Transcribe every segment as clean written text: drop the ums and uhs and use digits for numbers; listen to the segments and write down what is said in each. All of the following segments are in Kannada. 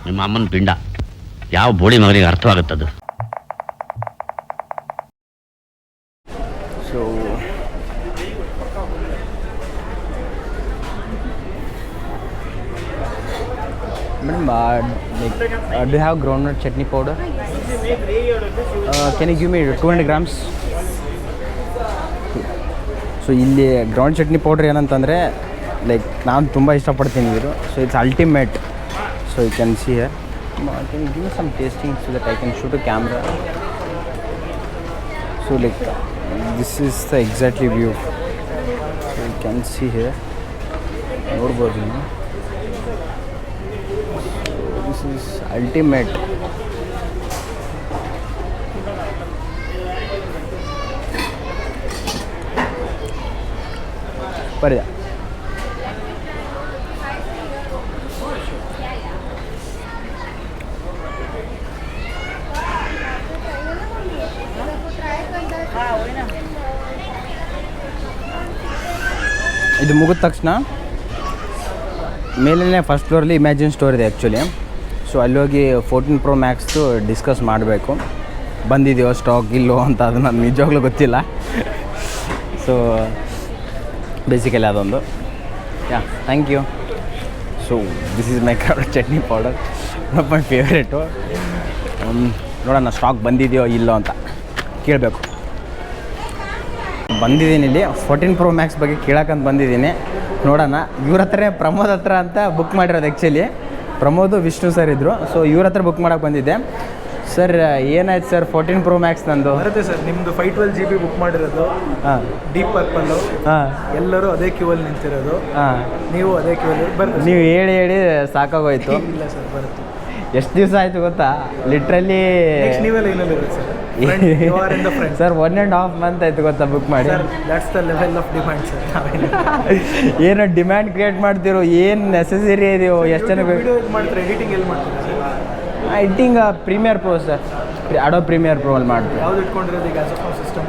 ನಿಮ್ಮ ಅಮ್ಮನ ಪಿಂಡ ಯಾವ ಬೋಳಿ ಮಗನಿಗೆ ಅರ್ಥವಾಗುತ್ತದು. So madam, do you have groundnut chutney powder? Can you give me 200 grams? So ಇಲ್ಲಿ ಗ್ರೌಂಡ್ ಚಟ್ನಿ ಪೌಡ್ರ್ ಏನಂತಂದರೆ ಲೈಕ್ ನಾನು ತುಂಬ ಇಷ್ಟಪಡ್ತೀನಿ ಇದು. So it's ultimate. So you can see here. Can you give some tasting so that I can shoot a camera. So like this is the exactly view. So you can see here, ನೋಡ್ಬೋದು ನೀವು. This is ultimate. ಬರಿದ ಇದು ಮುಗಿದ ತಕ್ಷಣ ಮೇಲೇ ಫಸ್ಟ್ ಫ್ಲೋರಲ್ಲಿ ಇಮ್ಯಾಜಿನ್ ಸ್ಟೋರ್ ಇದೆ ಆ್ಯಕ್ಚುಲಿ. ಸೊ ಅಲ್ಲಿ ಹೋಗಿ 14 Pro Maxದು ಡಿಸ್ಕಸ್ ಮಾಡಬೇಕು, ಬಂದಿದೆಯೋ ಸ್ಟಾಕ್ ಇಲ್ಲೋ ಅಂತ. ಅದು ನನಗೆ ನಿಜವಾಗ್ಲೂ ಗೊತ್ತಿಲ್ಲ. ಸೊ ಬೇಸಿಕಲಿ ಅದೊಂದು. Yeah, thank you. So this is my favourite chutney powder, one of my favourite. ನೋಡೋಣ ಸ್ಟಾಕ್ ಬಂದಿದೆಯೋ ಇಲ್ಲೋ ಅಂತ ಕೇಳಬೇಕು. ಬಂದಿದ್ದೀನಿ ಇಲ್ಲಿ 14 Pro Max ಬಗ್ಗೆ ಕೇಳೋಕ್ಕಂತ ಬಂದಿದ್ದೀನಿ. ನೋಡೋಣ, ಇವ್ರ ಹತ್ರ ಪ್ರಮೋದ್ ಹತ್ರ ಅಂತ ಬುಕ್ ಮಾಡಿರೋದು. ಆ್ಯಕ್ಚುಲಿ ಪ್ರಮೋದು ವಿಷ್ಣು ಸರ್ ಇದ್ದರು. ಸೊ ಇವ್ರ ಹತ್ರ ಬುಕ್ ಮಾಡೋಕ್ಕೆ ಬಂದಿದ್ದೆ. ಸರ್ ಏನಾಯ್ತು ಸರ್ 14 Pro Max ನಂದು? ಬರುತ್ತೆ ಸರ್, ನಿಮ್ಮದು 512 GB ಬುಕ್ ಮಾಡಿರೋದು. ಹಾಂ, ಡೀಪ್ ಪರ್ಪಲ್ಲು. ಹಾಂ, ಎಲ್ಲರೂ ಅದೇ ಕ್ಯೂವಲ್ಲಿ ನಿಂತಿರೋದು. ಹಾಂ, ನೀವು ಅದೇ ಕ್ಯೂವಲ್ಲಿ ಬರುತ್ತೆ. ನೀವು ಹೇಳಿ ಸಾಕಾಗೋಯ್ತು. ಇಲ್ಲ ಸರ್, ಬರುತ್ತೆ. ಎಷ್ಟು ದಿವಸ ಆಯಿತು ಗೊತ್ತಾ? ಲಿಟ್ರಲಿ ನೀವೆಲ್ಲ ಏನಲ್ಲಿ ಇರುತ್ತೆ ಸರ್. ಸರ್ 1.5 ಮಂತ್ ಆಯಿತು ಗೊತ್ತಾ ಬುಕ್ ಮಾಡಿ. That's the level of demand sir. ಏನೋ ಡಿಮ್ಯಾಂಡ್ ಕ್ರಿಯೇಟ್ ಮಾಡ್ತಿರೋ, ಏನು ನೆಸೆಸರಿ ಇದೆಯೋ, ಎಷ್ಟು ಜನ ವಿಡಿಯೋ ಮಾಡ್ತಾರೆ, ಎಡಿಟಿಂಗ್ ಎಲ್ಲಿ ಮಾಡ್ತಾರೆ? Editing premier pro sir, ಅಡೋ premier pro ಅಲ್ಲಿ ಮಾಡ್ತೀವಿ. ಯಾವ್ದು ಇಟ್ಕೊಂಡಿರೋದು ಈಗ ಸಿಸ್ಟಮ್?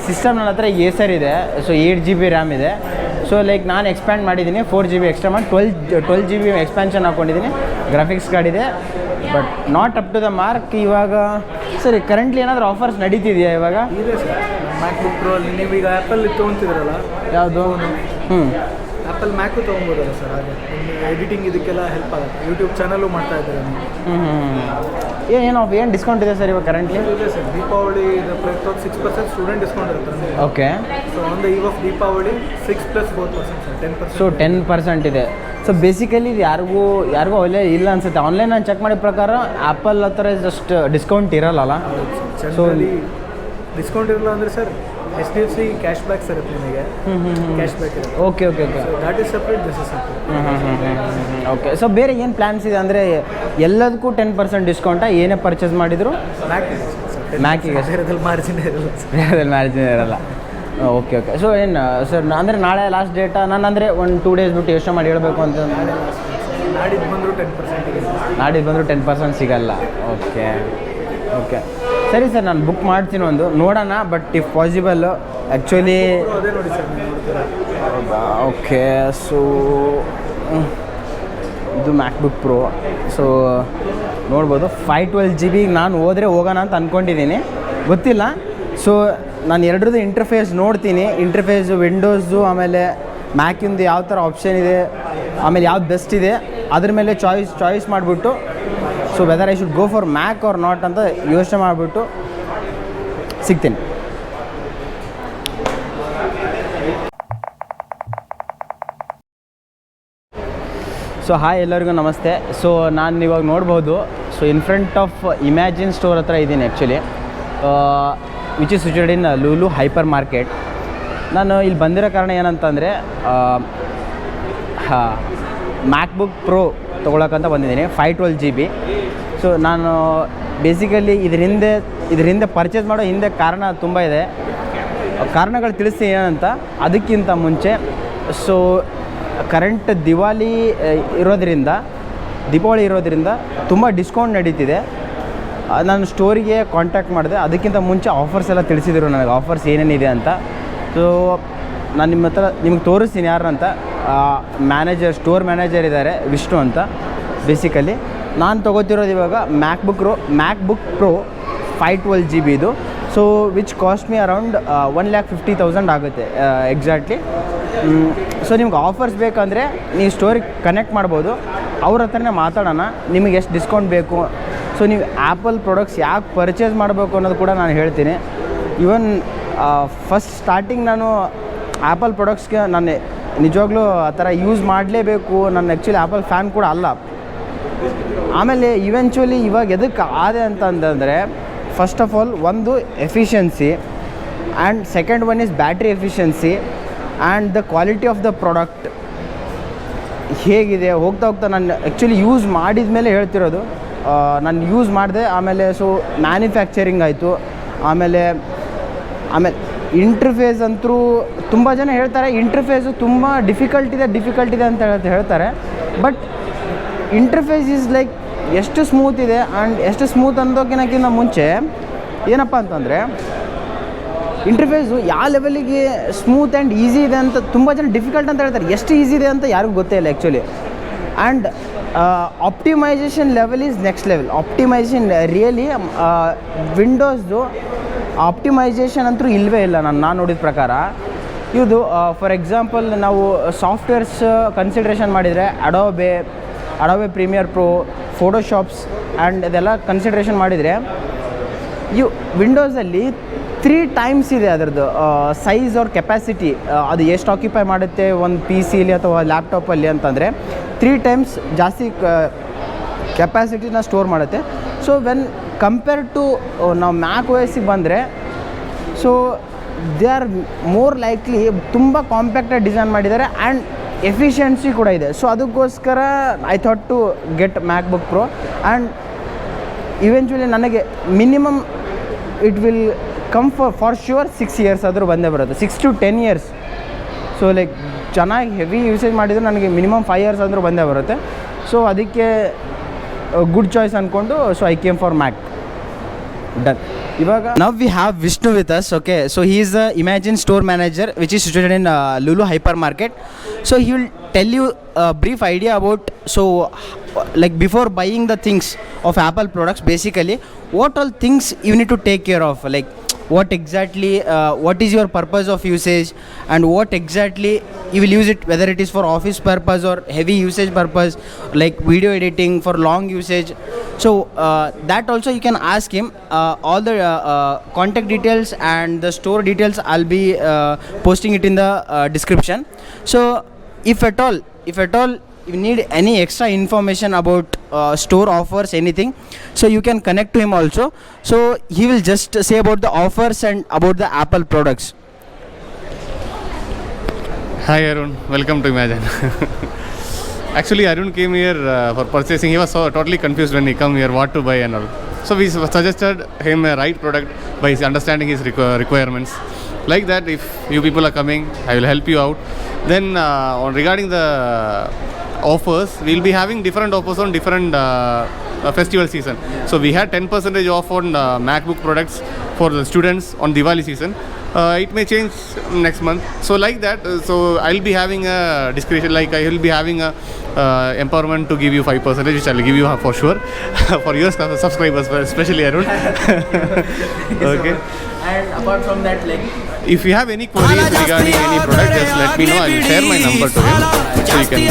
ಸಿಸ್ಟಮ್ ನನ್ನ ಹತ್ರ ಏಸರ್ ಇದೆ. ಸೊ 8 GB ರ್ಯಾಮ್ ಇದೆ. ಸೊ ಲೈಕ್ ನಾನು ಎಕ್ಸ್ಪ್ಯಾಂಡ್ ಮಾಡಿದ್ದೀನಿ, 4 GB ಎಕ್ಸ್ಟ್ರಾ ಮಾಡಿ 12 GB ಎಕ್ಸ್ಪ್ಯಾನ್ಷನ್ ಹಾಕ್ಕೊಂಡಿದ್ದೀನಿ. ಗ್ರಾಫಿಕ್ಸ್ ಕಾರ್ಡ್ ಇದೆ, but not up to the mark. ಇವಾಗ ಸರಿ ಕರೆಂಟ್ಲಿ ಏನಾದರೂ ಆಫರ್ಸ್ ನಡೀತಿದೆಯಾ ಇವಾಗ? ಇದೆ ಸರ್. MacBook Pro ಅಲ್ಲಿ ನೀವೀಗ ಆ್ಯಪಲ್ ತೊಗೊತಿದ್ರಲ್ಲ, ಯಾವುದು? ಆ್ಯಪಲ್ ಮ್ಯಾಕು ತೊಗೊಬೋದಲ್ಲ ಸರ್. ಹಾಗೆ ಎಡಿಟಿಂಗ್ ಇದಕ್ಕೆಲ್ಲ ಹೆಲ್ಪ್ ಆಗುತ್ತೆ. ಯೂಟ್ಯೂಬ್ ಚಾನಲು ಮಾಡ್ತಾ ಇದ್ದಾರೆ ನೀವು. ಏನು ಡಿಸ್ಕೌಂಟ್ ಇದೆ ಸರ್ ಇವಾಗ ಕರೆಂಟ್ಲಿ? ಇದೆ ಸರ್, ದೀಪಾವಳಿ 6% ಸ್ಟೂಡೆಂಟ್ ಡಿಸ್ಕೌಂಟ್ ಇರುತ್ತೆ. Okay. So on the eve of Deepavali 6 + 4% sir, 10%. So 10% ಇದೆ. ಸೊ ಬೇಸಿಕಲಿ ಇದು ಯಾರಿಗೂ ಒಳ್ಳೆ ಇಲ್ಲ ಅನ್ಸುತ್ತೆ. ಆನ್ಲೈನ್ ನಾನು ಚೆಕ್ ಮಾಡಿದ ಪ್ರಕಾರ ಆ್ಯಪಲ್ ಹತ್ರ ಜಸ್ಟ್ ಡಿಸ್ಕೌಂಟ್ ಇರಲ್ಲ. ಸೊ ಡಿಸ್ಕೌಂಟ್ ಇರಲ್ಲ ಅಂದರೆ ಸರ್ HDFC ಕ್ಯಾಶ್ ಬ್ಯಾಕ್ಸ್ ಇರುತ್ತೆ ನಿಮಗೆ. ಕ್ಯಾಶ್ ಬ್ಯಾಕ್ ಇರುತ್ತೆ. Okay. That is separate, this is separate. Okay. So ಬೇರೆ ಏನು ಪ್ಲ್ಯಾನ್ಸ್ ಇದೆ ಅಂದರೆ ಎಲ್ಲದಕ್ಕೂ 10% ಡಿಸ್ಕೌಂಟಾ? ಏನೇ ಪರ್ಚೇಸ್ ಮಾಡಿದ್ರು ಮ್ಯಾಕಿಗೆ ಮಾರ್ಜಿನ್ ಇರಲ್ಲ. ಬೇರೆದಲ್ಲಿ ಮಾರ್ಜಿನ್ ಇರಲ್ಲ. ಓಕೆ. ಸೊ ಏನು ಸರ್ ಅಂದರೆ ನಾಳೆ ಲಾಸ್ಟ್ ಡೇಟಾ? ನಾನು ಅಂದರೆ 1-2 ಡೇಸ್ ಬಿಟ್ಟು ಯೋಚನೆ ಮಾಡಿ ಹೇಳಬೇಕು ಅಂತ. ನಾಡಿದ್ದು ಬಂದರೂ 10%. ನಾಡಿದ್ದು ಬಂದರೂ 10% ಸಿಗಲ್ಲ. ಓಕೆ ಸರಿ ಸರ್, ನಾನು ಬುಕ್ ಮಾಡ್ತೀನಿ ಒಂದು, ನೋಡೋಣ. ಬಟ್ ಇಫ್ ಪಾಸಿಬಲ್ ಆ್ಯಕ್ಚುಲಿ ಅದೇ ನೋಡಿ ಸರ್, ಓಕೆ. ಸೊ ಇದು MacBook Pro. ಸೊ ನೋಡ್ಬೋದು 512 GB ನಾನು ಹೋಗೋಣ ಅಂತ ಅಂದ್ಕೊಂಡಿದ್ದೀನಿ, ಗೊತ್ತಿಲ್ಲ. ಸೊ ನಾನು ಎರಡರದ್ದು ಇಂಟರ್ಫೇಸ್ ನೋಡ್ತೀನಿ. ಇಂಟರ್ಫೇಸು ವಿಂಡೋಸು ಆಮೇಲೆ ಮ್ಯಾಕಿಂದು ಯಾವ ಥರ ಆಪ್ಷನ್ ಇದೆ, ಆಮೇಲೆ ಯಾವ್ದು ಬೆಸ್ಟ್ ಇದೆ, ಅದ್ರ ಮೇಲೆ ಚಾಯ್ಸ್ ಮಾಡಿಬಿಟ್ಟು so whether I should go for Mac or not ಅಂತ ಯೋಚನೆ ಮಾಡಿಬಿಟ್ಟು ಸಿಗ್ತೀನಿ. ಸೊ ಹಾಯ್, ಎಲ್ಲರಿಗೂ ನಮಸ್ತೆ. ಸೊ ನಾನು ಇವಾಗ ನೋಡ್ಬೋದು, so in front of Imagine store ಹತ್ರ ಇದ್ದೀನಿ actually, which is situated in Lulu hypermarket. ನಾನು ಇಲ್ಲಿ ಬಂದಿರೋ ಕಾರಣ ಏನಂತಂದರೆ MacBook Pro ತೊಗೊಳಕ್ಕಂತ ಬಂದಿದ್ದೀನಿ, 512 GB. ಸೊ ನಾನು ಬೇಸಿಕಲಿ ಇದ್ರ ಹಿಂದೆ ಪರ್ಚೇಸ್ ಮಾಡೋ ಹಿಂದೆ ಕಾರಣ ತುಂಬ ಇದೆ. ಕಾರಣಗಳು ತಿಳಿಸ್ತೀನಿ ಏನಂತ. ಅದಕ್ಕಿಂತ ಮುಂಚೆ ಸೊ ಕರೆಂಟ್ ದೀಪಾವಳಿ ಇರೋದ್ರಿಂದ ತುಂಬ ಡಿಸ್ಕೌಂಟ್ ನಡೀತಿದೆ. ನಾನು ಸ್ಟೋರಿಗೆ ಕಾಂಟ್ಯಾಕ್ಟ್ ಮಾಡಿದೆ. ಅದಕ್ಕಿಂತ ಮುಂಚೆ ಆಫರ್ಸ್ ಎಲ್ಲ ತಿಳಿಸಿದರು ನನಗೆ, ಆಫರ್ಸ್ ಏನೇನಿದೆ ಅಂತ. ಸೊ ನಾನು ನಿಮ್ಮ ಹತ್ರ ನಿಮ್ಗೆ ತೋರಿಸ್ತೀನಿ ಯಾರಂತ. ಮ್ಯಾನೇಜರ್, ಸ್ಟೋರ್ ಮ್ಯಾನೇಜರ್ ಇದ್ದಾರೆ, ವಿಷ್ಣು ಅಂತ. ಬೇಸಿಕಲಿ ನಾನು ತೊಗೋತಿರೋದು ಇವಾಗ ಮ್ಯಾಕ್ಬುಕ್ ಪ್ರೋ 512 GB ಇದು. So which cost me around 1,50,000 ಆಗುತ್ತೆ ಎಕ್ಸಾಕ್ಟ್ಲಿ. ಸೊ ನಿಮ್ಗೆ ಆಫರ್ಸ್ ಬೇಕಂದರೆ ನೀವು ಸ್ಟೋರಿಗೆ ಕನೆಕ್ಟ್ ಮಾಡ್ಬೋದು, ಅವ್ರ ಹತ್ರನೇ ಮಾತಾಡೋಣ, ನಿಮಗೆ ಎಷ್ಟು ಡಿಸ್ಕೌಂಟ್ ಬೇಕು. ಸೊ ನೀವು ಆ್ಯಪಲ್ ಪ್ರಾಡಕ್ಟ್ಸ್ ಯಾಕೆ ಪರ್ಚೇಸ್ ಮಾಡಬೇಕು ಅನ್ನೋದು ಕೂಡ ನಾನು ಹೇಳ್ತೀನಿ. ಈವನ್ ಫಸ್ಟ್ ಸ್ಟಾರ್ಟಿಂಗ್ ನಾನು ಆ್ಯಪಲ್ ಪ್ರಾಡಕ್ಟ್ಸ್ಗೆ ನಾನು ನಿಜವಾಗ್ಲೂ ಆ ಥರ ಯೂಸ್ ಮಾಡಲೇಬೇಕು, ನಾನು ಆ್ಯಕ್ಚುಲಿ ಆ್ಯಪಲ್ ಫ್ಯಾನ್ ಕೂಡ ಅಲ್ಲ. ಆಮೇಲೆ ಇವೆಂಚುಲಿ ಇವಾಗ ಎದಕ್ಕೆ ಆದೆ ಅಂತಂದರೆ, ಫಸ್ಟ್ ಆಫ್ ಆಲ್ ಒಂದು efficiency, and second one is battery efficiency and the quality of the product ಹೇಗಿದೆ. ಹೋಗ್ತಾ ನಾನು ಆ್ಯಕ್ಚುಲಿ ಯೂಸ್ ಮಾಡಿದ ಮೇಲೆ ಹೇಳ್ತಿರೋದು. ನಾನು ಯೂಸ್ ಮಾಡಿದೆ, ಆಮೇಲೆ ಸೊ ಮ್ಯಾನುಫ್ಯಾಕ್ಚರಿಂಗ್ ಆಯಿತು, ಆಮೇಲೆ ಇಂಟರ್ಫೇಸ್ ಅಂತೂ ತುಂಬ ಜನ ಹೇಳ್ತಾರೆ ಇಂಟರ್ಫೇಸು ತುಂಬ ಡಿಫಿಕಲ್ಟ್ ಇದೆ ಅಂತ ಹೇಳ್ತಾರೆ. ಬಟ್ ಇಂಟರ್ಫೇಸ್ ಈಸ್ ಲೈಕ್ ಎಷ್ಟು ಸ್ಮೂತ್ ಇದೆ. ಆ್ಯಂಡ್ ಎಷ್ಟು ಸ್ಮೂತ್ ಅನ್ನೋಕ್ಕಿಂತ ಮುಂಚೆ ಏನಪ್ಪ ಅಂತಂದರೆ, ಇಂಟರ್ಫೇಸು ಯಾವ ಲೆವೆಲಿಗೆ ಸ್ಮೂತ್ ಆ್ಯಂಡ್ ಈಸಿ ಇದೆ ಅಂತ ತುಂಬ ಜನ ಡಿಫಿಕಲ್ಟ್ ಅಂತ ಹೇಳ್ತಾರೆ. ಎಷ್ಟು ಈಸಿ ಇದೆ ಅಂತ ಯಾರಿಗೂ ಗೊತ್ತೇ ಇಲ್ಲ actually. And optimisation level is next level. Optimisation really ವಿಂಡೋಸ್ದು ಆಪ್ಟಿಮೈಸೇಷನ್ ಅಂತೂ ಇಲ್ಲವೇ ಇಲ್ಲ ನಾನು ನೋಡಿದ ಪ್ರಕಾರ. ಇದು ಫಾರ್ ಎಕ್ಸಾಂಪಲ್ ನಾವು ಸಾಫ್ಟ್ವೇರ್ಸ್ ಕನ್ಸಿಡ್ರೇಷನ್ ಮಾಡಿದರೆ Adobe Premiere Pro, Photoshops and ಇದೆಲ್ಲ ಕನ್ಸಿಡ್ರೇಷನ್ ಮಾಡಿದರೆ ವಿಂಡೋಸಲ್ಲಿ 3 times ಇದೆ ಅದರದ್ದು ಸೈಜ್ ಅವ್ರ ಕೆಪಾಸಿಟಿ. ಅದು ಎಷ್ಟು ಆಕ್ಯುಪೈ ಮಾಡುತ್ತೆ ಒಂದು PC-ಲಿ ಅಥವಾ ಲ್ಯಾಪ್ಟಾಪಲ್ಲಿ ಅಂತಂದರೆ 3 times ಜಾಸ್ತಿ ಕೆಪಾಸಿಟಿನ ಸ್ಟೋರ್ ಮಾಡುತ್ತೆ. ಸೊ ವೆನ್ ಕಂಪೇರ್ ಟು ನಾವು ಮ್ಯಾಕ್ OS-ಗೆ ಬಂದರೆ, so they are more likely ತುಂಬ ಕಾಂಪ್ಯಾಕ್ಟಾಗಿ ಡಿಸೈನ್ ಮಾಡಿದ್ದಾರೆ ಆ್ಯಂಡ್ ಎಫಿಷಿಯನ್ಸಿ ಕೂಡ ಇದೆ. ಸೊ ಅದಕ್ಕೋಸ್ಕರ I thought to get MacBook Pro. And eventually ನನಗೆ minimum it will come for sure 6 years ಆದರೂ ಬಂದೇ ಬರುತ್ತೆ, 6 to 10 years. ಸೊ ಲೈಕ್ ಚೆನ್ನಾಗಿ ಹೆವಿ ಯೂಸೇಜ್ ಮಾಡಿದರೆ ನನಗೆ ಮಿನಿಮಮ್ 5 years ಆದರೂ ಬಂದೇ ಬರುತ್ತೆ. ಸೊ ಅದಕ್ಕೆ ಗುಡ್ ಚಾಯ್ಸ್ ಅಂದ್ಕೊಂಡು so I came for Mac. Done. ಇವಾಗ ನಾವು we have Vishnu with us. Okay, so he is the Imagine store manager which is situated in Lulu hypermarket. So he will tell you a brief idea about, so like before buying the things of Apple products, basically what all things you need to take care of, like what exactly what is your purpose of usage and what exactly you will use it, whether it is for office purpose or heavy usage purpose like video editing for long usage. So that also you can ask him. All the contact details and the store details I'll be posting it in the description. So if at all you need any extra information about store offers, anything, so you can connect to him also. So he will just say about the offers and about the Apple products. Hi Arun, welcome to Imagine. Actually Arun came here for purchasing. He was so totally confused when he come here what to buy and all. So we suggested him a right product by understanding his requirements. Like that, if you people are coming, I will help you out. Then regarding the offers, we'll be having different offers on different festival season. So we had 10% off on MacBook products for the students on Diwali season. It may change next month. So like that, so I'll be having a discretion, like I will be having a empowerment to give you 5%, which I'll give you for sure for your subscribers, especially Arun. Okay. And apart from that, like if you have any queries regarding any product, just let me know. I will share my number to him, so you can.